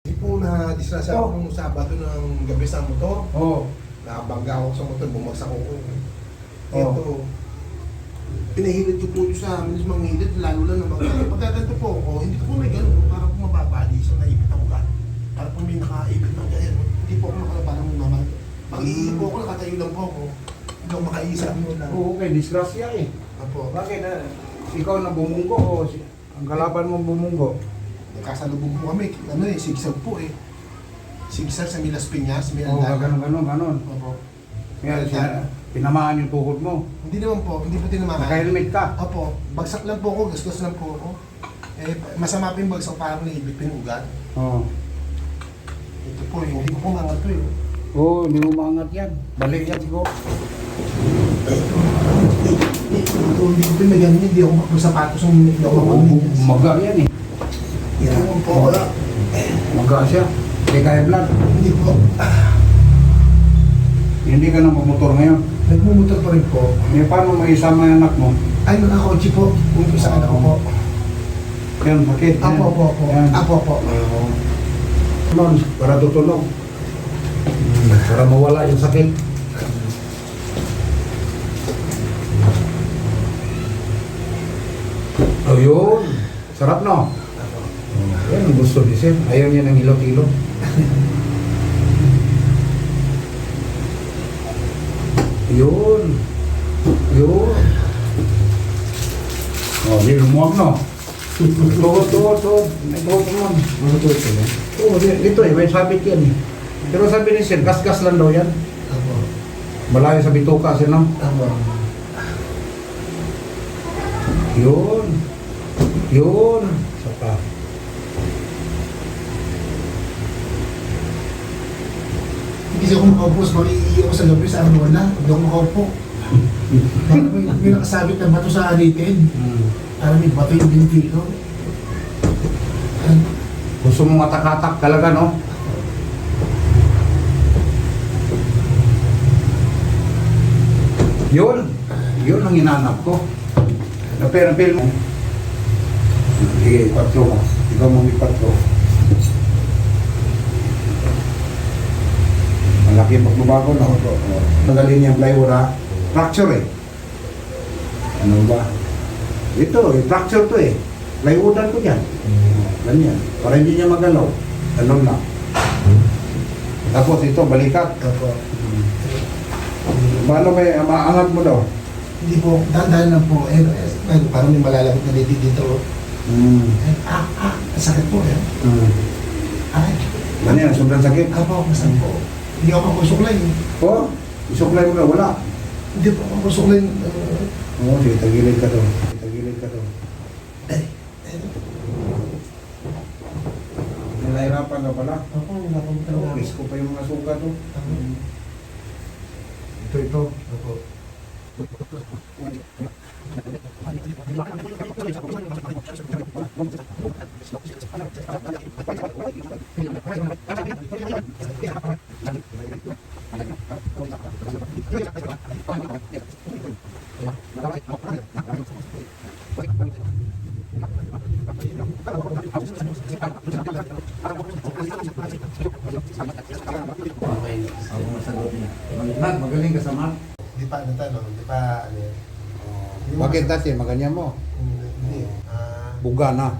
Hindi po na-disrasa ako nung Sabado ng gabi sa motor. Oo. Nakabangga ako sa motor, bumagsak ako. Oo. Ito, pinahilid ko po yung sa amin, manghilid, lalo lang naman. Pagkaganto po ako, hindi ko po may gano'n, para po mababali sa naipit ako ka. Para po may nakaipit ng ganyan. Hindi po ako parang naman. Pag-iihi po ako, nakatayo lang po ako. Hindi ako makaisa mo lang. Oo, okay, disgrasya eh. Apo, Bakit ikaw na bumunggo o ang kalaban mong bumunggo? nagkasalubong po kami. Ano eh, sigsag po eh. Sigsag sa Milas Piñas, may Oo, andagan. ganon. Opo. Kaya pinamaan yung tuhod mo. Hindi naman po, hindi po tinamaan. Naka-helmet ka. Opo, bagsak lang po ako, gastos lang po ako. Eh, masama po yung bagsak, parang naibit po yung ugat. Oo. Ito po, hindi ko pumangat po eh. Oo, hindi mo maangat yan. Balik yan siguro. Ito, hindi ko may ganun, hindi ako magsapatos yung hindi ako makamit. Maga yan eh. Yan po, wala. Maga siya. Hindi kaya blood. Hindi po. Hindi ka na magmotor ngayon. Nagmumotor pa rin po. Eh, paano may isama yung anak mo? Ay, nakakotsi po. Kung isa anak ko po. Yan, sakit. Apo, apo, apo. Yan. Apo, apo. Nun, para tutulong. Para mawala yung sakit. Oh, yun. Sarap, no? Yan ang gusto ni Sir. Ayaw niya ng ilot-ilot. Yun. Yun. Oh, di lumuwag, no? Tuhod. May tuhod naman. Ano to ito eh? Oo, dito eh. May sabit yan eh. Pero sabi ni Sir, gas-gas lang daw yan. Apo. Malayo sa bituka, Sir, no? Apo. Yun. Yun. Sapa. Hindi ako makaupo, mag-iiyo ako sa gabi sa Arnola. Hindi ako makaupo. May nakasabit na bato sa alitin. Para may bato yung binti ko. Gusto mong atak-atak talaga, no? Yun. Yun ang hinanap ko. Napil mo. Sige, 4 mo. Ikaw mo may 4. Malaki pagbabago, no? Magaling niyang plywood, ha? Fracture, eh. Ano ba? Ito, fracture to, eh. Plywoodan ko dyan. Ganyan. Para hindi niya magalaw. Ganun lang. Tapos ito, balikat. Apo. Paano may maangat mo daw? Hindi po, dahan-dahan lang po. Parang may malalapit na dito dito. Sakit po eh. Ay, Ganyan, sobrang sakit. apo, masakit po. Hindi ako makusuklay. Oh, isuklay mo na, wala. Hindi po ako makusuklay. Oo, sige, tagilid ka daw. Tagilid ka daw. Nahirapan ka pala. Ako, nakapagtanda. Miss ko pa yung mga sugat to. Ito. Apo. Okay, ako masagot niya. Magaling ka sa math. Di pa, ano tanong, di pa, ano yun. Bakit dati, maganyan mo? Hindi. Buga na.